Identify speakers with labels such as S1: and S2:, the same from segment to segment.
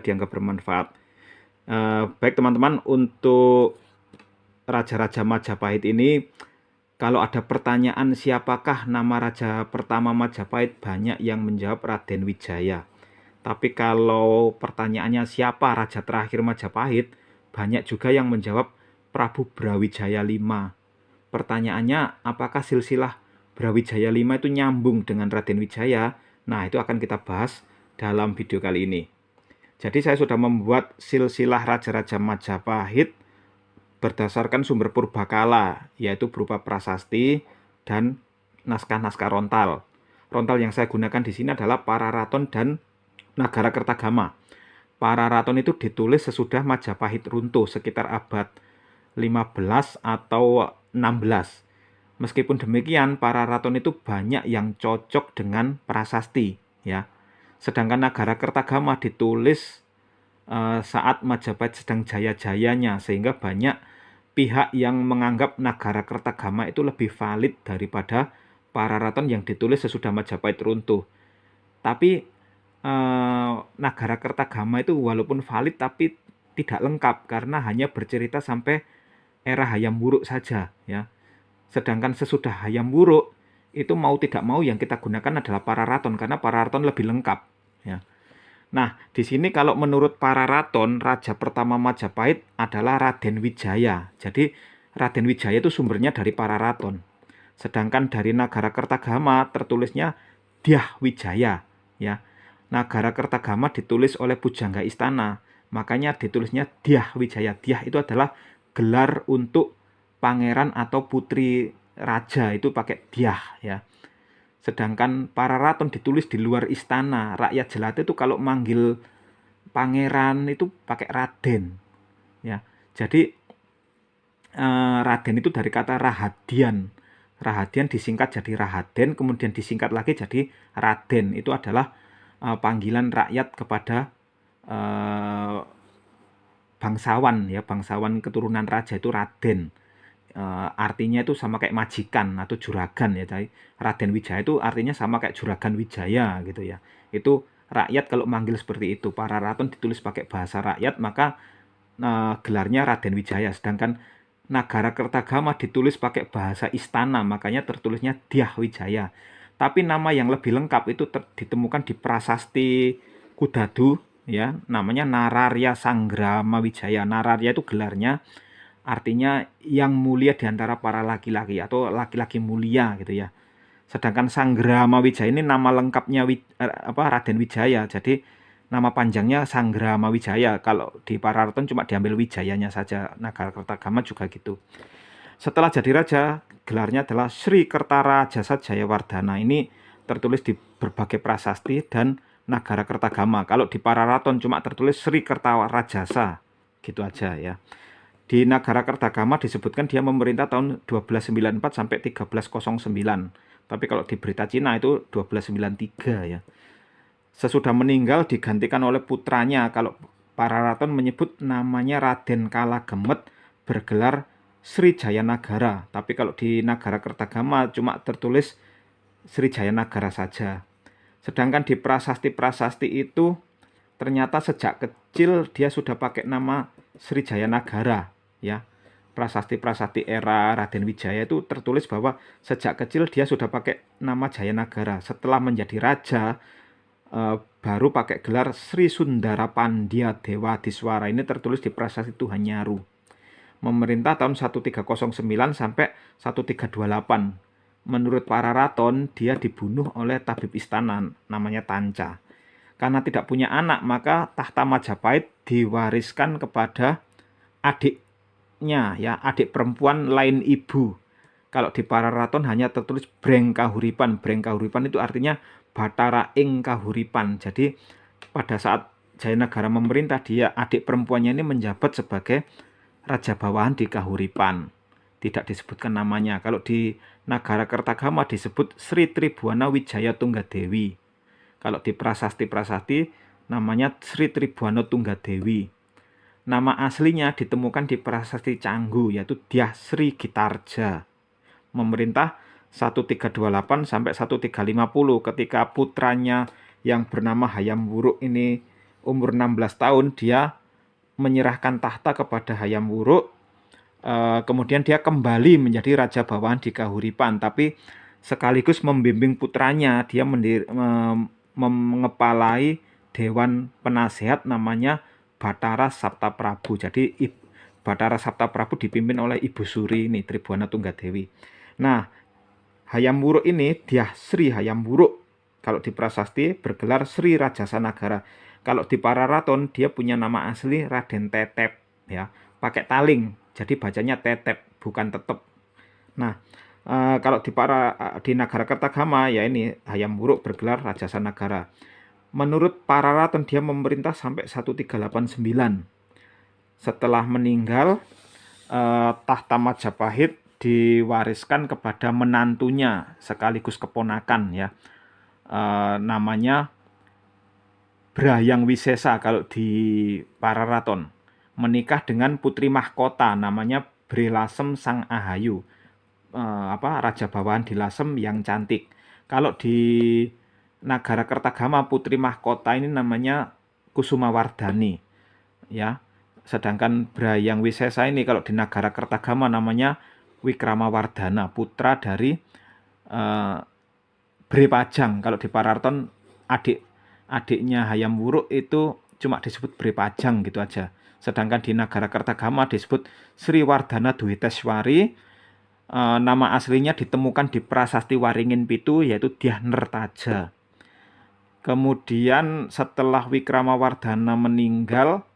S1: dianggap bermanfaat. Baik teman-teman, untuk Raja-Raja Majapahit ini, kalau ada pertanyaan siapakah nama raja pertama Majapahit, banyak yang menjawab Raden Wijaya. Tapi kalau pertanyaannya siapa raja terakhir Majapahit, banyak juga yang menjawab Prabu Brawijaya V. Pertanyaannya, apakah silsilah Brawijaya V itu nyambung dengan Raden Wijaya? Nah, itu akan kita bahas dalam video kali ini. Jadi saya sudah membuat silsilah raja-raja Majapahit berdasarkan sumber purbakala, yaitu berupa prasasti dan naskah-naskah rontal. Rontal yang saya gunakan di sini adalah Pararaton dan Nagarakertagama. Pararaton itu ditulis sesudah Majapahit runtuh sekitar abad 15 atau 16. Meskipun demikian, Pararaton itu banyak yang cocok dengan prasasti, ya. Sedangkan Nagarakertagama ditulis saat Majapahit sedang jaya-jayanya, sehingga banyak pihak yang menganggap Nagarakertagama itu lebih valid daripada Pararaton yang ditulis sesudah Majapahit runtuh. Tapi Nagarakertagama itu walaupun valid tapi tidak lengkap karena hanya bercerita sampai era Hayam Wuruk saja, ya. Sedangkan sesudah Hayam Wuruk itu mau tidak mau yang kita gunakan adalah Pararaton karena Pararaton lebih lengkap, ya. Nah, di sini kalau menurut Pararaton, raja pertama Majapahit adalah Raden Wijaya. Jadi Raden Wijaya itu sumbernya dari Pararaton. Sedangkan dari Nagarakertagama tertulisnya Dyah Wijaya, ya. Nagarakertagama ditulis oleh pujangga istana, makanya ditulisnya Dyah Wijaya. Dyah itu adalah gelar untuk pangeran atau putri raja, itu pakai Dyah, ya. Sedangkan Pararaton ditulis di luar istana. Rakyat jelata itu kalau manggil pangeran itu pakai Raden, ya. Jadi Raden itu dari kata Rahadian. Rahadian disingkat jadi Rahaden, kemudian disingkat lagi jadi Raden. Itu adalah panggilan rakyat kepada bangsawan, ya, bangsawan keturunan raja itu Raden. Artinya itu sama kayak majikan atau juragan, ya. Jadi Raden Wijaya itu artinya sama kayak juragan Wijaya gitu, ya. Itu rakyat kalau manggil seperti itu. Pararaton ditulis pakai bahasa rakyat, maka gelarnya Raden Wijaya. Sedangkan Nagarakertagama ditulis pakai bahasa istana, makanya tertulisnya Dyah Wijaya. Tapi nama yang lebih lengkap itu ditemukan di prasasti Kudadu, ya, namanya Nararya Sanggrama Wijaya. Nararya itu gelarnya, artinya yang mulia di antara para laki-laki atau laki-laki mulia gitu, ya. Sedangkan Sanggrama Wijaya ini nama lengkapnya Raden Wijaya. Jadi nama panjangnya Sanggrama Wijaya. Kalau di Pararaton cuma diambil Wijayanya saja. Nagarakertagama juga gitu. Setelah jadi raja, gelarnya adalah Sri Kertarajasa Jayawardhana. Ini tertulis di berbagai prasasti dan Nagarakertagama. Kalau di Pararaton cuma tertulis Sri Kertarajasa. Gitu aja, ya. Di Nagarakertagama disebutkan dia memerintah tahun 1294 sampai 1309. Tapi kalau di berita Cina itu 1293, ya. Sesudah meninggal digantikan oleh putranya. Kalau Pararaton menyebut namanya Raden Kalagemet bergelar Sri Jayanagara. Tapi kalau di Nagarakertagama cuma tertulis Sri Jayanagara saja. Sedangkan di prasasti-prasasti itu ternyata sejak kecil dia sudah pakai nama Sri Jayanagara, ya. Prasasti-prasasti era Raden Wijaya itu tertulis bahwa sejak kecil dia sudah pakai nama Jayanagara. Setelah menjadi raja, baru pakai gelar Sri Sundara Pandya Dewa Diswara. Ini tertulis di prasasti Tuhan Nyaru. Memerintah tahun 1309 sampai 1328. Menurut Pararaton, dia dibunuh oleh tabib istana namanya Tanca. Karena tidak punya anak, maka tahta Majapahit diwariskan kepada adiknya, ya, adik perempuan lain ibu. Kalau di Pararaton hanya tertulis Breng Kahuripan. Breng Kahuripan itu artinya Bathara ing Kahuripan. Jadi pada saat Jayanagara memerintah, dia adik perempuannya ini menjabat sebagai raja bawahan di Kahuripan. Tidak disebutkan namanya. Kalau di Nagarakertagama disebut Sri Tribhuwana Wijaya Tunggadewi. Kalau di prasasti-prasasti namanya Sri Tribhuwana Tunggadewi. Nama aslinya ditemukan di prasasti Canggu, yaitu Dyah Sri Gitarja. Memerintah 1328 sampai 1350. Ketika putranya yang bernama Hayam Wuruk ini umur 16 tahun dia menyerahkan tahta kepada Hayam Wuruk. Kemudian dia kembali menjadi raja bawahan di Kahuripan, tapi sekaligus membimbing putranya. Dia mengepalai dewan penasehat namanya Batara Saptaprabu. Jadi Batara Saptaprabu dipimpin oleh Ibu Suri ini, Tribhuwana Tunggadewi. Nah, Hayam Wuruk ini dia Sri Hayam Wuruk. Kalau di prasasti bergelar Sri Rajasa Nagara. Kalau di Pararaton dia punya nama asli Raden Tetep, ya, pakai taling. Jadi bacanya Tetep, bukan tetep. Nah, kalau di Nagara Kertagama ya ini Hayam Wuruk bergelar Rajasa Nagara. Menurut Pararaton dia memerintah sampai 1389. Setelah meninggal, tahta Majapahit diwariskan kepada menantunya sekaligus keponakan, ya. Namanya Brayang Wisesa kalau di Pararaton. Menikah dengan putri mahkota namanya Bre Lasem Sang Ahayu. Raja bawahan di Lasem yang cantik. Kalau di Nagara Kertagama putri mahkota ini namanya Kusumawardhani, ya. Sedangkan Brayang Wisesa ini kalau di Nagara Kertagama namanya Wikramawardhana, putra dari Bre Pajang. Kalau di Pararaton adiknya Hayam Wuruk itu cuma disebut Bre Pajang gitu aja. Sedangkan di Nagara Kertagama disebut Sri Wardhana Duiteswari. Nama aslinya ditemukan di Prasasti Waringin Pitu yaitu Dyah Nertaja. Kemudian setelah Wikramawardhana meninggal,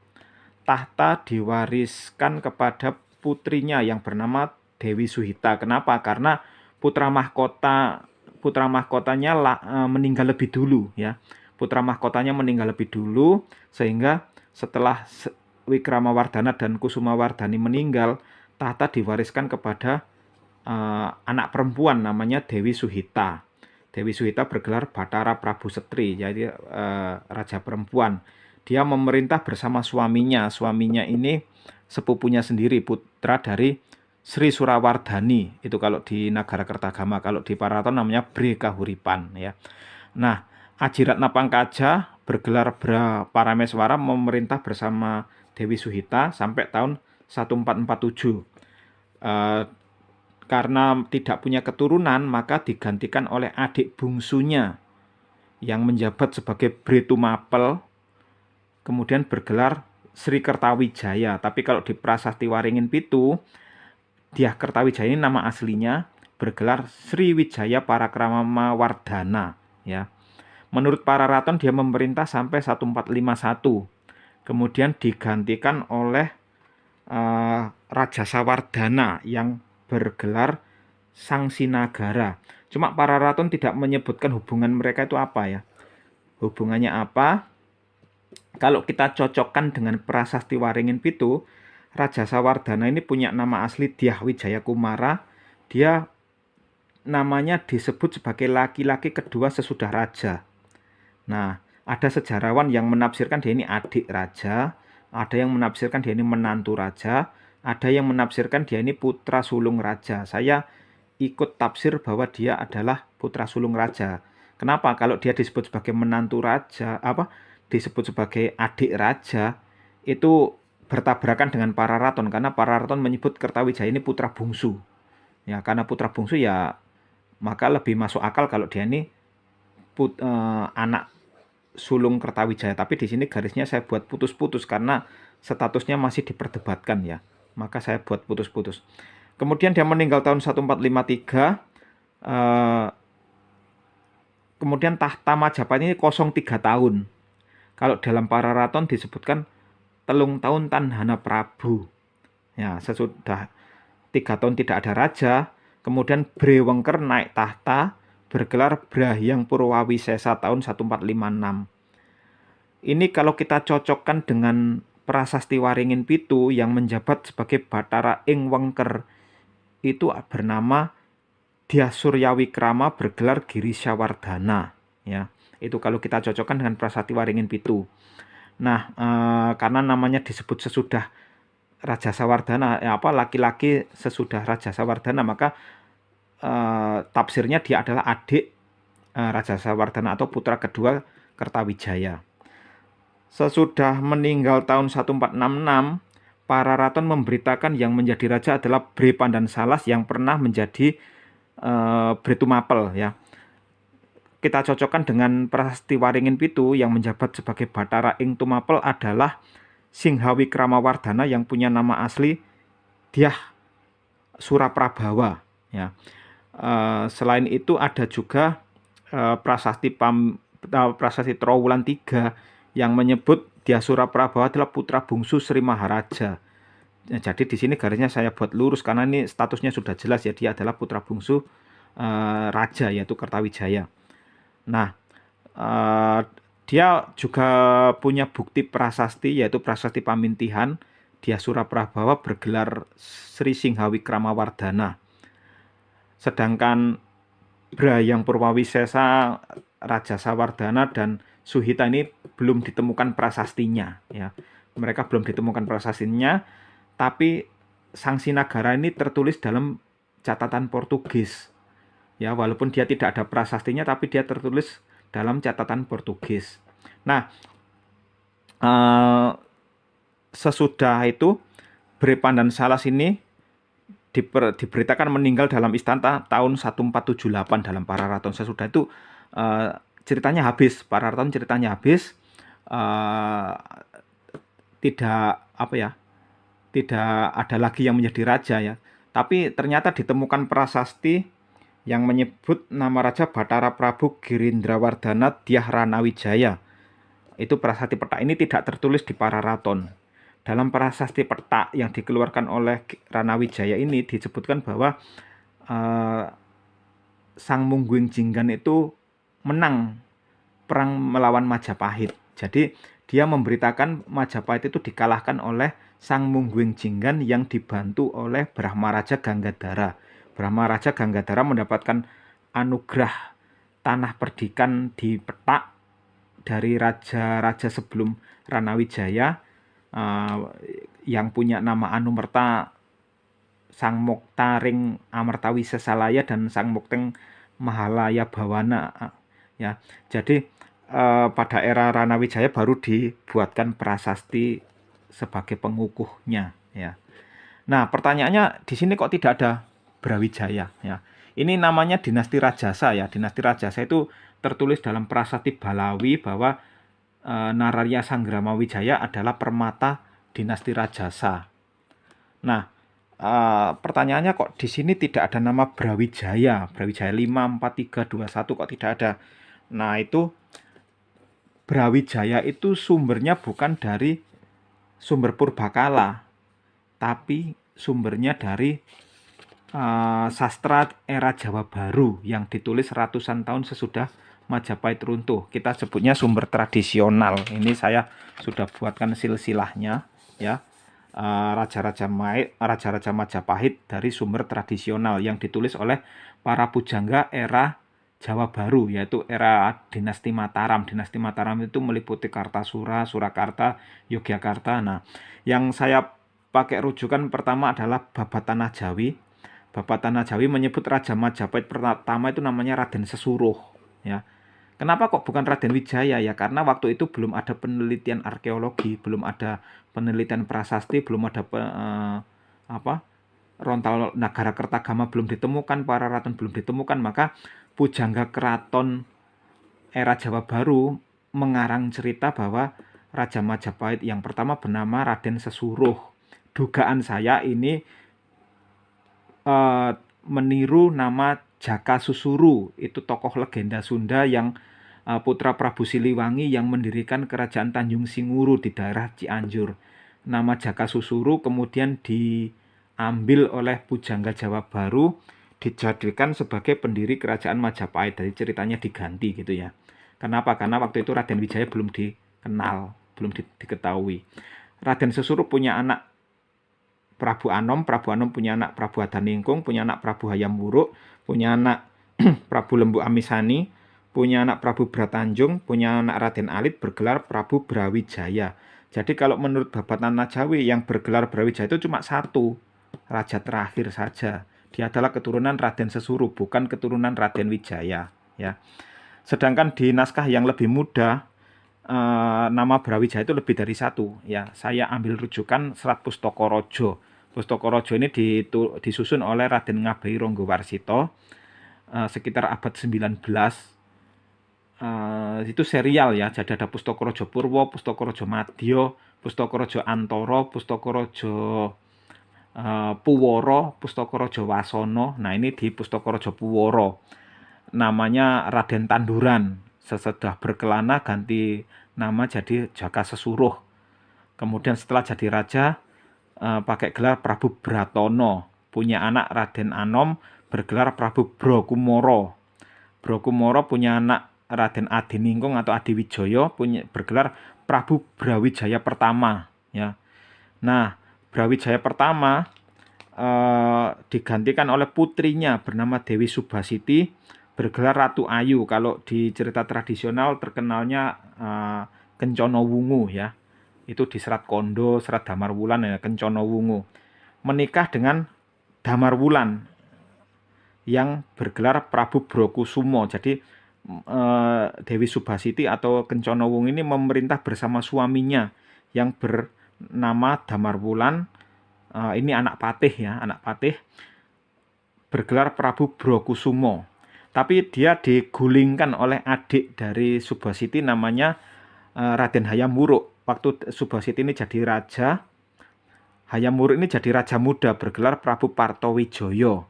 S1: tahta diwariskan kepada putrinya yang bernama Dewi Suhita. Kenapa? Karena putra mahkotanya meninggal lebih dulu, ya. Putra mahkotanya meninggal lebih dulu sehingga setelah Wikramawardhana dan Kusumawardhani meninggal, tahta diwariskan kepada anak perempuan namanya Dewi Suhita. Dewi Suhita bergelar Batara Prabu Setri, jadi raja perempuan. Dia memerintah bersama suaminya. Suaminya ini sepupunya sendiri, putra dari Sri Surawardhani. Itu kalau di Nagara Kertagama. Kalau di Pararaton namanya Bre Kahuripan, ya. Nah, Ajiratna Pangkaja bergelar Bra Parameswara memerintah bersama Dewi Suhita sampai tahun 1447. Karena tidak punya keturunan, maka digantikan oleh adik bungsunya yang menjabat sebagai Bre Tumapel, kemudian bergelar Sri Kertawijaya. Tapi kalau di Prasasti Waringin Pitu, Dyah Kertawijaya ini nama aslinya bergelar Sri Wijaya Parakramawardhana, ya. Menurut Pararaton dia memerintah sampai 1451. Kemudian digantikan oleh Raja Sawardhana yang bergelar Sang Sinagara. Cuma Pararaton tidak menyebutkan hubungan mereka itu apa, ya. Hubungannya apa? Kalau kita cocokkan dengan Prasasti Waringin Pitu, Raja Sawardhana ini punya nama asli Dyah Wijaya Kumara. Dia namanya disebut sebagai laki-laki kedua sesudah raja. Nah, ada sejarawan yang menafsirkan dia ini adik raja, ada yang menafsirkan dia ini menantu raja, ada yang menafsirkan dia ini putra sulung raja. Saya ikut tafsir bahwa dia adalah putra sulung raja. Kenapa? Kalau dia disebut sebagai menantu raja, disebut sebagai adik raja, itu bertabrakan dengan Pararaton, karena Pararaton menyebut Kertawijaya ini putra bungsu. Ya, karena putra bungsu ya maka lebih masuk akal kalau dia ini anak sulung Kertawijaya. Tapi di sini garisnya saya buat putus-putus karena statusnya masih diperdebatkan, ya. Maka saya buat putus-putus. Kemudian dia meninggal tahun 1453. Kemudian tahta Majapahit ini kosong 3 tahun. Kalau dalam Pararaton disebutkan telung tahun Tanhana Prabu. Ya, sesudah 3 tahun tidak ada raja, kemudian Bre Wengker naik tahta bergelar Brahyang Purwawisesa tahun 1456. Ini kalau kita cocokkan dengan Prasasti Waringin Pitu yang menjabat sebagai Batara ing Wengker itu bernama Dyah Suryawikrama bergelar Girisawardhana, ya. Itu kalau kita cocokkan dengan Prasasti Waringin Pitu. Nah, karena namanya disebut sesudah Raja Sawardhana, laki-laki sesudah Raja Sawardhana, maka tafsirnya dia adalah adik Raja Sawardhana atau putra kedua Kertawijaya. Sesudah meninggal tahun 1466, para raton memberitakan yang menjadi raja adalah Bre Pandansalas yang pernah menjadi Bre Tumapel ya. Kita cocokkan dengan Prasasti Waringin Pitu yang menjabat sebagai Bathara ing Tumapel adalah Singhawickramawardhana yang punya nama asli Dyah Suraprabawa ya. Selain itu ada juga Prasasti Trowulan 3 yang menyebut Dyah Suraprabawa adalah putra bungsu Sri Maharaja. Ya, jadi di sini garisnya saya buat lurus karena ini statusnya sudah jelas ya, dia adalah putra bungsu raja yaitu Kertawijaya. Nah, dia juga punya bukti prasasti yaitu Prasasti Pamintihan. Dyah Suraprabawa bergelar Sri Singhawickramawardhana. Sedangkan Brayang Purwawisesa, Raja Sawardhana dan Suhita ini belum ditemukan prasastinya ya. Mereka belum ditemukan prasastinya, tapi Sangsi Nagara ini tertulis dalam catatan Portugis. Ya, walaupun dia tidak ada prasastinya tapi dia tertulis dalam catatan Portugis. Nah, sesudah itu Bre Pandansalas ini diberitakan meninggal dalam istana tahun 1478 dalam Para Raton. Sesudah itu ceritanya habis, Para Raton ceritanya habis, tidak ada lagi yang menjadi raja ya. Tapi ternyata ditemukan prasasti yang menyebut nama raja Bathara Prabu Girindrawardhana Dyah Ranawijaya. Itu prasasti peta ini tidak tertulis di Para Raton. Dalam prasasti peta yang dikeluarkan oleh Ranawijaya ini disebutkan bahwa Sang Mungguing Jinggan itu menang perang melawan Majapahit. Jadi dia memberitakan Majapahit itu dikalahkan oleh Sang Mungguing Jinggan yang dibantu oleh Brahmaraja Ganggadhara. Brahmaraja Ganggadhara mendapatkan anugerah tanah perdikan di Petak dari raja-raja sebelum Ranawijaya yang punya nama Anumerta, Sang Moktaring Amertawisesalaya dan Sang Mokteng Mahalaya Bawana ya. Jadi pada era Ranawijaya baru dibuatkan prasasti sebagai pengukuhnya ya. Nah, pertanyaannya di sini kok tidak ada Brawijaya ya. Ini namanya dinasti Rajasa ya. Dinasti Rajasa itu tertulis dalam prasasti Balawi bahwa Nararya Sangramawijaya adalah permata dinasti Rajasa. Nah, pertanyaannya kok di sini tidak ada nama Brawijaya, Brawijaya 5, 4, 3, 2, 1 kok tidak ada. Nah, itu Brawijaya itu sumbernya bukan dari sumber purbakala, tapi sumbernya dari sastra era Jawa Baru yang ditulis ratusan tahun sesudah Majapahit runtuh. Kita sebutnya sumber tradisional. Ini saya sudah buatkan silsilahnya ya. Raja-raja Majapahit dari sumber tradisional yang ditulis oleh para pujangga era Jawa Baru, yaitu era dinasti Mataram. Dinasti Mataram itu meliputi Kartasura, Surakarta, Yogyakarta. Nah, yang saya pakai rujukan pertama adalah Babat Tanah Jawi. Babat Tanah Jawi menyebut Raja Majapahit pertama itu namanya Raden Sesuruh ya. Kenapa kok bukan Raden Wijaya ya? Karena waktu itu belum ada penelitian arkeologi, belum ada penelitian prasasti, belum ada Rontal Nagara Kertagama belum ditemukan, para raton belum ditemukan, maka pujangga keraton era Jawa Baru mengarang cerita bahwa Raja Majapahit yang pertama bernama Raden Sesuruh. Dugaan saya ini meniru nama Jaka Susuru, itu tokoh legenda Sunda yang putra Prabu Siliwangi yang mendirikan kerajaan Tanjung Singuru di daerah Cianjur. Nama Jaka Susuru kemudian diambil oleh pujangga Jawa Baru, dijadikan sebagai pendiri kerajaan Majapahit. Jadi ceritanya diganti gitu ya. Kenapa? Karena waktu itu Raden Wijaya belum dikenal, belum diketahui. Raden Sesuruh punya anak Prabu Anom punya anak Prabu Adaningkung, punya anak Prabu Hayam Wuruk, punya anak Prabu Lembu Amisani, punya anak Prabu Bratanjung, punya anak Raden Alit bergelar Prabu Brawijaya. Jadi kalau menurut Babat Tanah Jawi yang bergelar Brawijaya itu cuma satu, raja terakhir saja. Dia adalah keturunan Raden Sesuruh, bukan keturunan Raden Wijaya ya. Sedangkan di naskah yang lebih muda nama Brawijaya itu lebih dari satu ya. Saya ambil rujukan Serat Pustaka Raja ini disusun oleh Raden Ngabei Ronggowarsita sekitar abad 19. Itu serial ya. Jadi ada Pustaka Raja Purwa, Pustaka Raja Madya, Pustaka Raja Antara, Pustaka Raja Puwara, Pustaka Raja Wasana. Nah, ini di Pustaka Raja Puwara. Namanya Raden Tanduran. Sesudah berkelana ganti nama jadi Jaka Sesuruh. Kemudian setelah jadi raja pakai gelar Prabu Bratono. Punya anak Raden Anom bergelar Prabu Brokumara. Brokumara punya anak Raden Adiningkung atau Adiwijaya bergelar Prabu Brawijaya Pertama ya. Nah, Brawijaya Pertama digantikan oleh putrinya bernama Dewi Subasiti bergelar Ratu Ayu. Kalau di cerita tradisional terkenalnya Kencana Wungu ya. Itu di Serat Kondo, Serat Damarwulan ya, Kencana Wungu. Menikah dengan Damarwulan yang bergelar Prabu Brokusumo. Jadi Dewi Subasiti atau Kencana Wungu ini memerintah bersama suaminya yang bernama Damarwulan. Ini anak patih ya, anak patih bergelar Prabu Brokusumo. Tapi dia digulingkan oleh adik dari Subasiti namanya Raden Hayam Wuruk. Waktu Subasiti ini jadi raja, Hayam Wuruk ini jadi raja muda bergelar Prabu Partowijaya.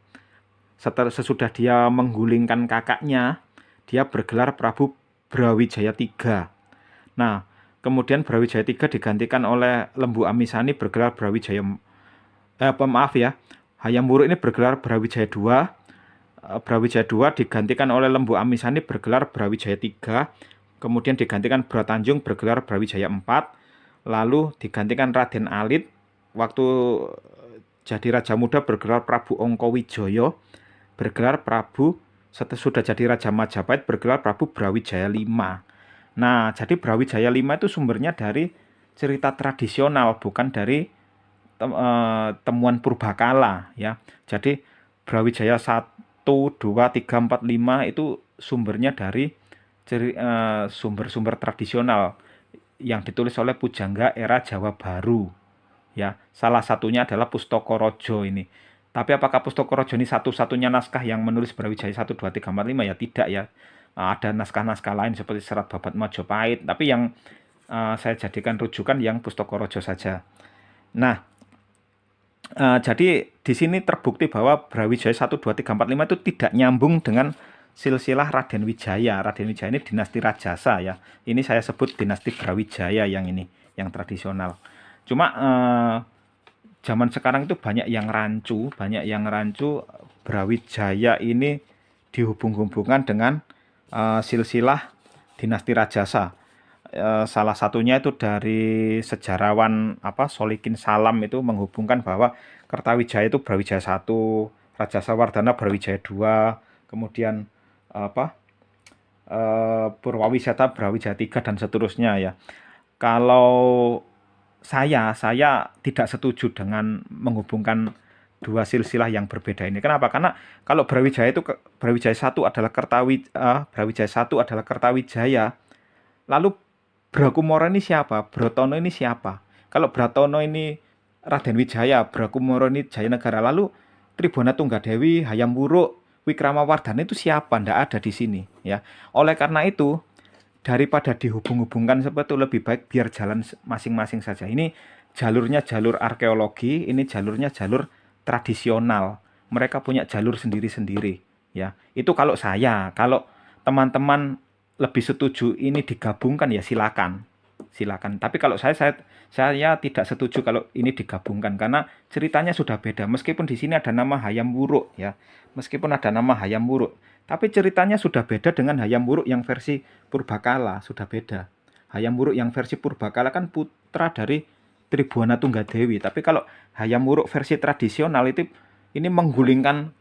S1: Sesudah dia menggulingkan kakaknya, dia bergelar Prabu Brawijaya III. Nah, kemudian Brawijaya III digantikan oleh Lembu Amisani bergelar Brawijaya Hayam Wuruk ini bergelar Brawijaya II. Brawijaya II digantikan oleh Lembu Amisani bergelar Brawijaya III. Kemudian digantikan Bratanjung bergelar Brawijaya IV. Lalu digantikan Raden Alit waktu jadi raja muda bergelar Prabu Ongkowijaya, bergelar Prabu sudah jadi Raja Majapahit bergelar Prabu Brawijaya V. Nah, jadi Brawijaya V itu sumbernya dari cerita tradisional, bukan dari temuan purbakala ya. Jadi Brawijaya 1, 2, 3, 4, 5 itu sumbernya dari sumber-sumber tradisional yang ditulis oleh pujangga era Jawa Baru ya. Salah satunya adalah Pustaka Raja ini. Tapi apakah Pustaka Raja ini satu-satunya naskah yang menulis Brawijaya 1, 2, 3, 4, 5 ya? Tidak ya. Ada naskah-naskah lain seperti Serat Babat Majapahit, tapi yang saya jadikan rujukan yang Pustaka Raja saja. Nah, jadi di sini terbukti bahwa Brawijaya 1, 2, 3, 4, 5 itu tidak nyambung dengan silsilah Raden Wijaya. Raden Wijaya ini dinasti Rajasa ya. Ini saya sebut dinasti Brawijaya yang ini, yang tradisional. Cuma zaman sekarang itu banyak yang rancu Brawijaya ini dihubung-hubungkan dengan silsilah dinasti Rajasa. Salah satunya itu dari sejarawan Solikin Salam itu menghubungkan bahwa Kertawijaya itu Brawijaya 1, Rajasa Wardana Brawijaya 2, kemudian Purwawisata Brawijaya 3 dan seterusnya ya. Kalau saya tidak setuju dengan menghubungkan dua silsilah yang berbeda ini. Kenapa? Karena kalau Brawijaya 1 adalah Brawijaya 1 adalah Kertawijaya. Lalu Brakumara ini siapa? Bratono ini siapa? Kalau Bratono ini Raden Wijaya, Brakumara ini Jayanegara. Lalu Tribona Tunggadewi, Hayam Wuruk, Wikramawardhana itu siapa? Nggak ada di sini ya. Oleh karena itu daripada dihubung-hubungkan seperti itu lebih baik biar jalan masing-masing saja. Ini jalurnya jalur arkeologi, ini jalurnya jalur tradisional. Mereka punya jalur sendiri-sendiri ya. Itu kalau saya, kalau teman-teman lebih setuju ini digabungkan ya silakan. Tapi kalau saya tidak setuju kalau ini digabungkan karena ceritanya sudah beda. Meskipun di sini ada nama Hayam Wuruk ya. Meskipun ada nama Hayam Wuruk, tapi ceritanya sudah beda dengan Hayam Wuruk yang versi purbakala, sudah beda. Hayam Wuruk yang versi purbakala kan putra dari Tribhuwana Tunggadewi. Tapi kalau Hayam Wuruk versi tradisional itu ini menggulingkan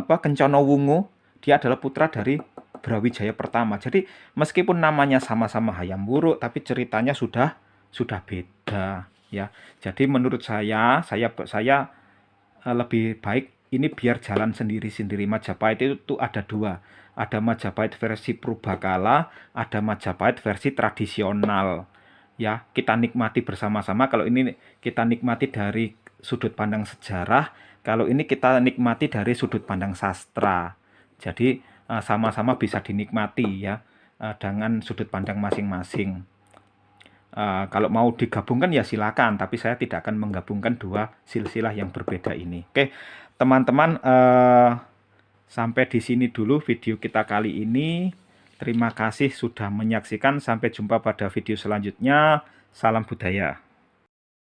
S1: Kencana Wungu, dia adalah putra dari Brawijaya Pertama. Jadi meskipun namanya sama-sama Hayam Wuruk, tapi ceritanya sudah beda ya. Jadi menurut saya lebih baik ini biar jalan sendiri-sendiri. Majapahit itu tuh ada dua. Ada Majapahit versi Purbakala, ada Majapahit versi tradisional. Ya, kita nikmati bersama-sama. Kalau ini kita nikmati dari sudut pandang sejarah, kalau ini kita nikmati dari sudut pandang sastra. Jadi sama-sama bisa dinikmati ya, dengan sudut pandang masing-masing. Kalau mau digabungkan ya silakan, tapi saya tidak akan menggabungkan dua silsilah yang berbeda ini. Oke, teman-teman, sampai di sini dulu video kita kali ini. Terima kasih sudah menyaksikan. Sampai jumpa pada video selanjutnya. Salam budaya.